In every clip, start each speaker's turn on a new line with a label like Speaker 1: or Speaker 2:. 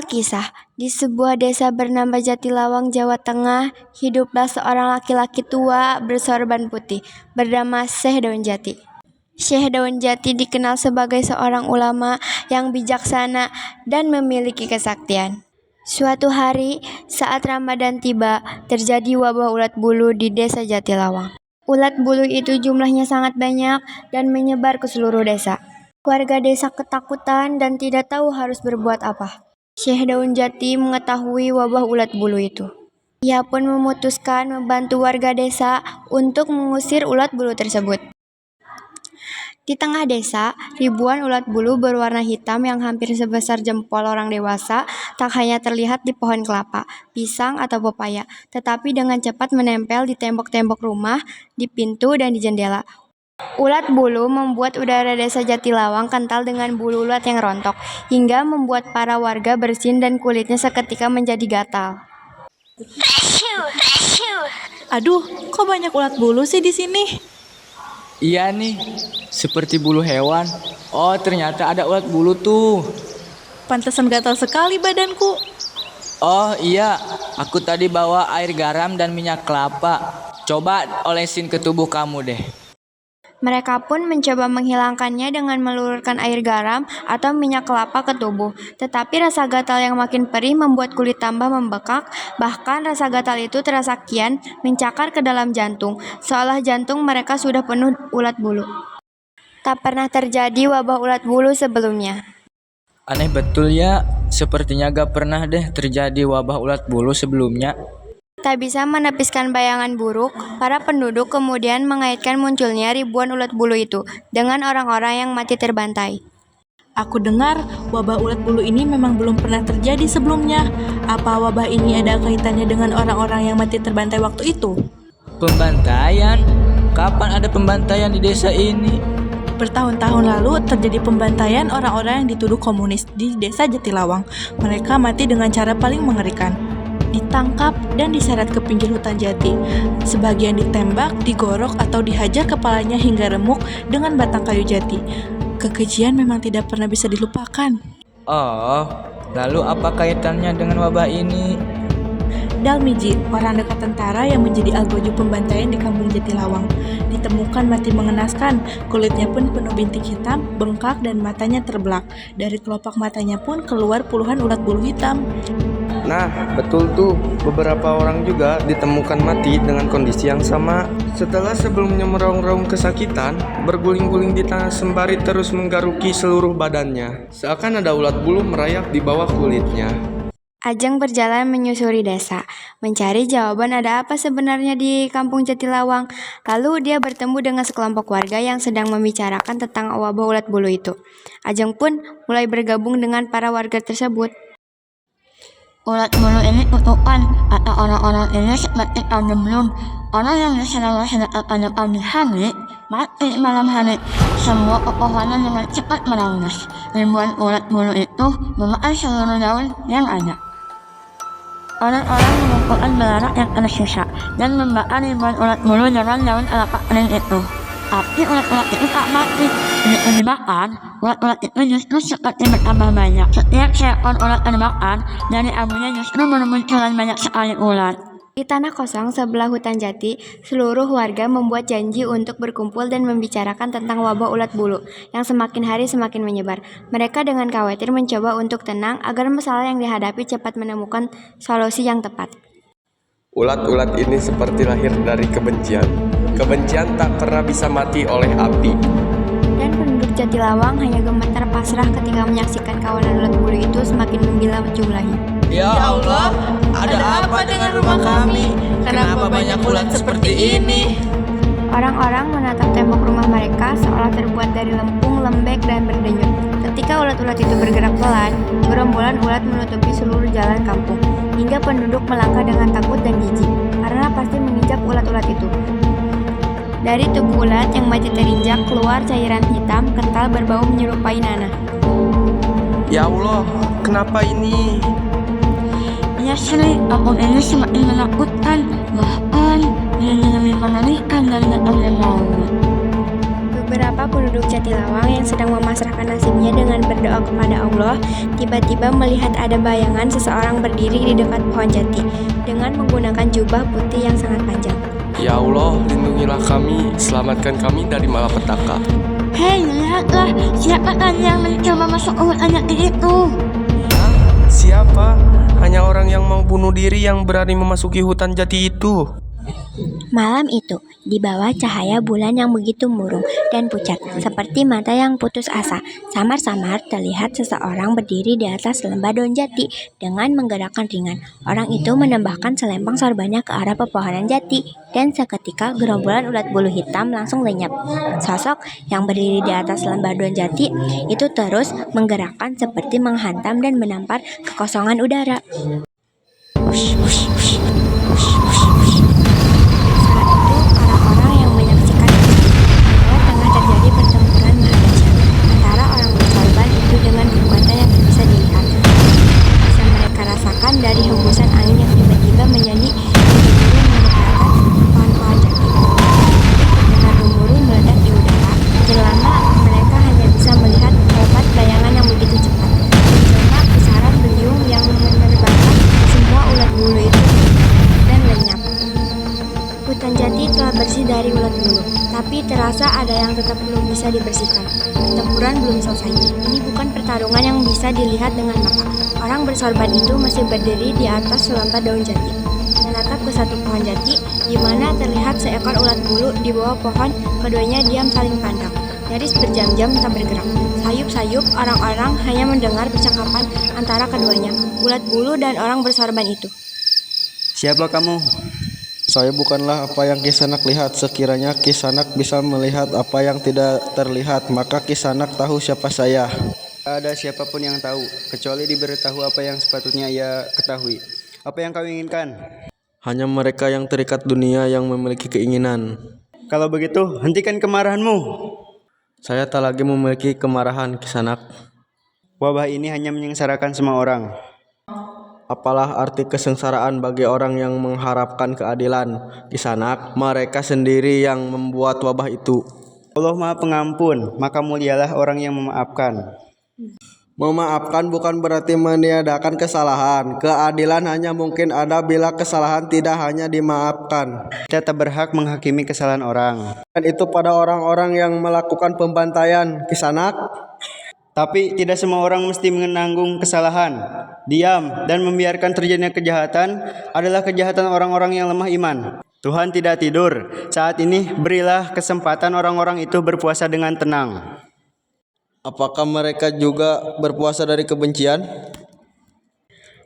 Speaker 1: Alkisah, di sebuah desa bernama Jatilawang, Jawa Tengah, hiduplah seorang laki-laki tua bersorban putih, bernama Syekh Daun Jati. Syekh Daun Jati dikenal sebagai seorang ulama yang bijaksana dan memiliki kesaktian. Suatu hari, saat Ramadan tiba, terjadi wabah ulat bulu di desa Jatilawang. Ulat bulu itu jumlahnya sangat banyak dan menyebar ke seluruh desa. Warga desa ketakutan dan tidak tahu harus berbuat apa. Syekh Daun Jati mengetahui wabah ulat bulu itu. Ia pun memutuskan membantu warga desa untuk mengusir ulat bulu tersebut. Di tengah desa, ribuan ulat bulu berwarna hitam yang hampir sebesar jempol orang dewasa tak hanya terlihat di pohon kelapa, pisang, atau pepaya, tetapi dengan cepat menempel di tembok-tembok rumah, di pintu, dan di jendela. Ulat bulu membuat udara desa Jatilawang kental dengan bulu ulat yang rontok, hingga membuat para warga bersin dan kulitnya seketika menjadi gatal.
Speaker 2: Aduh, kok banyak ulat bulu sih di sini?
Speaker 3: Iya nih, seperti bulu hewan. Oh, ternyata ada ulat bulu tuh.
Speaker 2: Pantesan gatal sekali badanku.
Speaker 3: Oh iya, aku tadi bawa air garam dan minyak kelapa. Coba olesin ke tubuh kamu deh.
Speaker 1: Mereka pun mencoba menghilangkannya dengan melulurkan air garam atau minyak kelapa ke tubuh. Tetapi rasa gatal yang makin perih membuat kulit tambah membekak. Bahkan rasa gatal itu terasa kian mencakar ke dalam jantung, seolah jantung mereka sudah penuh ulat bulu. Tak pernah terjadi wabah ulat bulu sebelumnya.
Speaker 3: Aneh betul ya, sepertinya gak pernah deh terjadi wabah ulat bulu sebelumnya.
Speaker 1: Tak bisa menepiskan bayangan buruk, para penduduk kemudian mengaitkan munculnya ribuan ulat bulu itu dengan orang-orang yang mati terbantai.
Speaker 2: Aku dengar wabah ulat bulu ini memang belum pernah terjadi sebelumnya. Apa wabah ini ada kaitannya dengan orang-orang yang mati terbantai waktu itu?
Speaker 3: Pembantaian? Kapan ada pembantaian di desa ini?
Speaker 2: Bertahun-tahun lalu terjadi pembantaian orang-orang yang dituduh komunis di desa Jatilawang. Mereka mati dengan cara paling mengerikan. Ditangkap dan diseret ke pinggir hutan jati. Sebagian ditembak, digorok, atau dihajar kepalanya hingga remuk dengan batang kayu jati. Kekejian memang tidak pernah bisa dilupakan.
Speaker 3: Oh, lalu apa kaitannya dengan wabah ini?
Speaker 2: Dalmiji, orang dekat tentara yang menjadi algojo pembantaian di kampung Jatilawang, ditemukan mati mengenaskan. Kulitnya pun penuh bintik hitam, bengkak, dan matanya terbelak. Dari kelopak matanya pun keluar puluhan ulat bulu hitam.
Speaker 4: Nah, betul tuh, beberapa orang juga ditemukan mati dengan kondisi yang sama. Setelah sebelumnya meraung-raung kesakitan, berguling-guling di tanah sembari terus menggaruki seluruh badannya. Seakan ada ulat bulu merayap di bawah kulitnya.
Speaker 1: Ajeng berjalan menyusuri desa, mencari jawaban ada apa sebenarnya di kampung Jatilawang. Lalu dia bertemu dengan sekelompok warga yang sedang membicarakan tentang wabah ulat bulu itu. Ajeng pun mulai bergabung dengan para warga tersebut.
Speaker 5: Ulat bulu ini kutukan atau orang-orang ini seperti tahun sebelum. Orang yang diserang pada pagi hari mati malam hari. Semua pepohonan dengan cepat merangas. Ribuan ulat bulu itu memakan seluruh daun yang ada. Orang-orang mengumpulkan belarak yang tersisa dan membakar ribuan ulat bulu dengan daun kelapa kering itu. Tapi ulat-ulat itu tak mati. Begitu dibakar, ulat-ulat itu justru seperti bertambah banyak. Setiap seekor ulat terbakar, dari abunya justru bermunculan banyak sekali ulat.
Speaker 1: Di tanah kosong sebelah hutan jati, seluruh warga membuat janji untuk berkumpul dan membicarakan tentang wabah ulat bulu yang semakin hari semakin menyebar. Mereka dengan khawatir mencoba untuk tenang agar masalah yang dihadapi cepat menemukan solusi yang tepat.
Speaker 4: Ulat-ulat ini seperti lahir dari kebencian. Kebencian tak pernah bisa mati oleh api.
Speaker 1: Dan penduduk Jatilawang hanya gemetar pasrah ketika menyaksikan kawanan ulat bulu itu semakin menggila jumlahnya.
Speaker 3: Ya Allah, ada apa dengan rumah kami? Kenapa banyak ulat seperti ini?
Speaker 1: Orang-orang menatap tembok rumah mereka seolah terbuat dari lempung, lembek, dan berdenyut. Ketika ulat-ulat itu bergerak pelan, gerombolan ulat menutupi seluruh jalan kampung, hingga penduduk melangkah dengan takut dan jijik, karena pasti menginjak ulat-ulat itu. Dari tubuh ulat yang mati terinjak keluar cairan hitam kental berbau menyerupai nanah.
Speaker 4: Ya Allah, kenapa ini?
Speaker 5: Ya Sri, kampung ini semakin menakutkan. Bahkan ini lebih mengerikan dari datangnya maut.
Speaker 1: Beberapa penduduk Jatilawang yang sedang memasrahkan nasibnya dengan berdoa kepada Allah, tiba-tiba melihat ada bayangan seseorang berdiri di dekat pohon jati dengan menggunakan jubah putih yang sangat panjang.
Speaker 4: Ya Allah, lindungilah kami, selamatkan kami dari malapetaka.
Speaker 5: Hei, lihatlah, siapa kan yang mencoba masuk hutan jati itu?
Speaker 4: Siapa? Hanya orang yang mau bunuh diri yang berani memasuki hutan jati itu.
Speaker 1: Malam itu, di bawah cahaya bulan yang begitu murung dan pucat, seperti mata yang putus asa, samar-samar terlihat seseorang berdiri di atas lembah daun jati dengan menggerakkan ringan. Orang itu menembakkan selempang sorbannya ke arah pepohonan jati, dan seketika gerombolan ulat bulu hitam langsung lenyap. Sosok yang berdiri di atas lembah daun jati itu terus menggerakkan seperti menghantam dan menampar kekosongan udara. Orang-orang yang menyaksikan bahwa tengah terjadi pertempuran maha dahsyat antara orang bersorban itu dengan kekuatan yang tak bisa dilihat. Bisa mereka rasakan dari hembusan angin yang tiba-tiba menyanyi gemuruh menyebabkan pohon-pohon jati. Dengan gemuruh meledak di udara, selama mereka hanya bisa melihat obat bayangan yang begitu cepat. Menjelma pusaran beliung yang menerbangkan semua ulat bulu itu dan lenyap. Hutan jati telah bersih dari ulat bulu, tapi terasa ada yang tetap belum bisa dibersihkan. Pertempuran belum selesai. Ini bukan pertarungan yang bisa dilihat dengan mata. Orang bersorban itu masih berdiri di atas selembah daun jati, menatap ke satu pohon jati, di mana terlihat seekor ulat bulu di bawah pohon. Keduanya diam saling pandang, nyaris berjam-jam tak bergerak. Sayup-sayup orang-orang hanya mendengar percakapan antara keduanya, ulat bulu dan orang bersorban itu.
Speaker 6: Siapa kamu?
Speaker 7: Saya bukanlah apa yang Kisanak lihat. Sekiranya Kisanak bisa melihat apa yang tidak terlihat, maka Kisanak tahu siapa saya.
Speaker 6: Tak ada siapapun yang tahu, kecuali diberitahu apa yang sepatutnya ia ketahui. Apa yang kau inginkan?
Speaker 7: Hanya mereka yang terikat dunia yang memiliki keinginan.
Speaker 6: Kalau begitu, hentikan kemarahanmu.
Speaker 7: Saya tak lagi memiliki kemarahan, Kisanak.
Speaker 6: Wabah ini hanya menyengsarakan semua orang.
Speaker 7: Apalah arti kesengsaraan bagi orang yang mengharapkan keadilan, Kisanak? Mereka sendiri yang membuat wabah itu.
Speaker 6: Allah Maha Pengampun, maka mulialah orang yang memaafkan.
Speaker 7: Memaafkan bukan berarti meniadakan kesalahan. Keadilan hanya mungkin ada bila kesalahan tidak hanya dimaafkan.
Speaker 6: Kita tak berhak menghakimi kesalahan orang.
Speaker 7: Dan itu pada orang-orang yang melakukan pembantaian, Kisanak.
Speaker 6: Tapi tidak semua orang mesti menanggung kesalahan. Diam dan membiarkan terjadinya kejahatan adalah kejahatan orang-orang yang lemah iman. Tuhan tidak tidur. Saat ini berilah kesempatan orang-orang itu berpuasa dengan tenang.
Speaker 7: Apakah mereka juga berpuasa dari kebencian?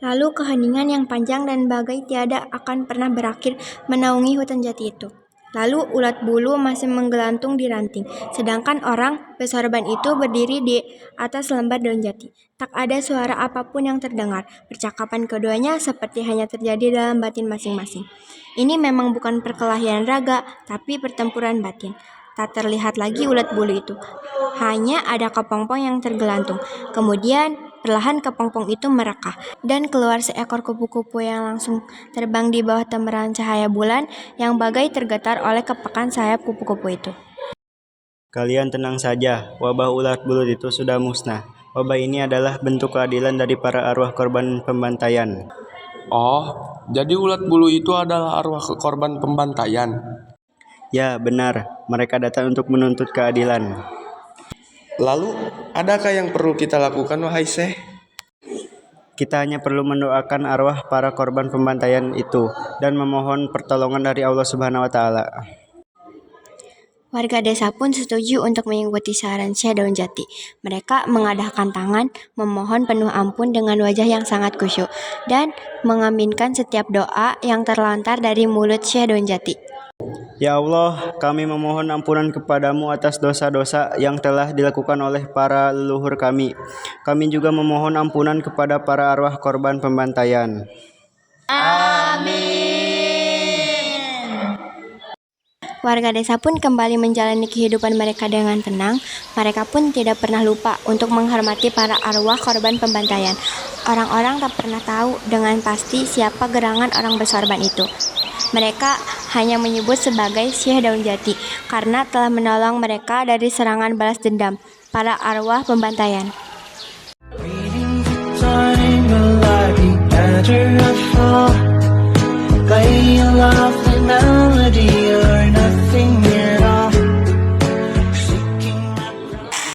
Speaker 1: Lalu keheningan yang panjang dan bagai tiada akan pernah berakhir menaungi hutan jati itu. Lalu ulat bulu masih menggelantung di ranting, sedangkan orang bersorban itu berdiri di atas lembar daun jati. Tak ada suara apapun yang terdengar. Percakapan keduanya seperti hanya terjadi dalam batin masing-masing. Ini memang bukan perkelahian raga, tapi pertempuran batin. Tak terlihat lagi ulat bulu itu. Hanya ada kepompong yang tergelantung. Kemudian perlahan kepompong itu merekah dan keluar seekor kupu-kupu yang langsung terbang di bawah temeran cahaya bulan yang bagai tergetar oleh kepakan sayap kupu-kupu itu.
Speaker 6: Kalian tenang saja, wabah ulat bulu itu sudah musnah. Wabah ini adalah bentuk keadilan dari para arwah korban pembantaian.
Speaker 4: Oh, jadi ulat bulu itu adalah arwah korban pembantaian.
Speaker 6: Ya, benar. Mereka datang untuk menuntut keadilan.
Speaker 4: Lalu, adakah yang perlu kita lakukan, wahai Syekh?
Speaker 6: Kita hanya perlu mendoakan arwah para korban pembantaian itu dan memohon pertolongan dari Allah Subhanahu wa taala.
Speaker 1: Warga desa pun setuju untuk mengikuti saran Syekh Daun Jati. Mereka mengadahkan tangan, memohon penuh ampun dengan wajah yang sangat khusyuk, dan mengaminkan setiap doa yang terlontar dari mulut Syekh Daun Jati.
Speaker 6: Ya Allah, kami memohon ampunan kepadamu atas dosa-dosa yang telah dilakukan oleh para leluhur kami. Kami juga memohon ampunan kepada para arwah korban pembantaian.
Speaker 1: Warga desa pun kembali menjalani kehidupan mereka dengan tenang. Mereka pun tidak pernah lupa untuk menghormati para arwah korban pembantaian. Orang-orang tak pernah tahu dengan pasti siapa gerangan orang bersorban itu. Mereka hanya menyebut sebagai Syekh Daun Jati karena telah menolong mereka dari serangan balas dendam para arwah pembantaian.
Speaker 8: Time like the edge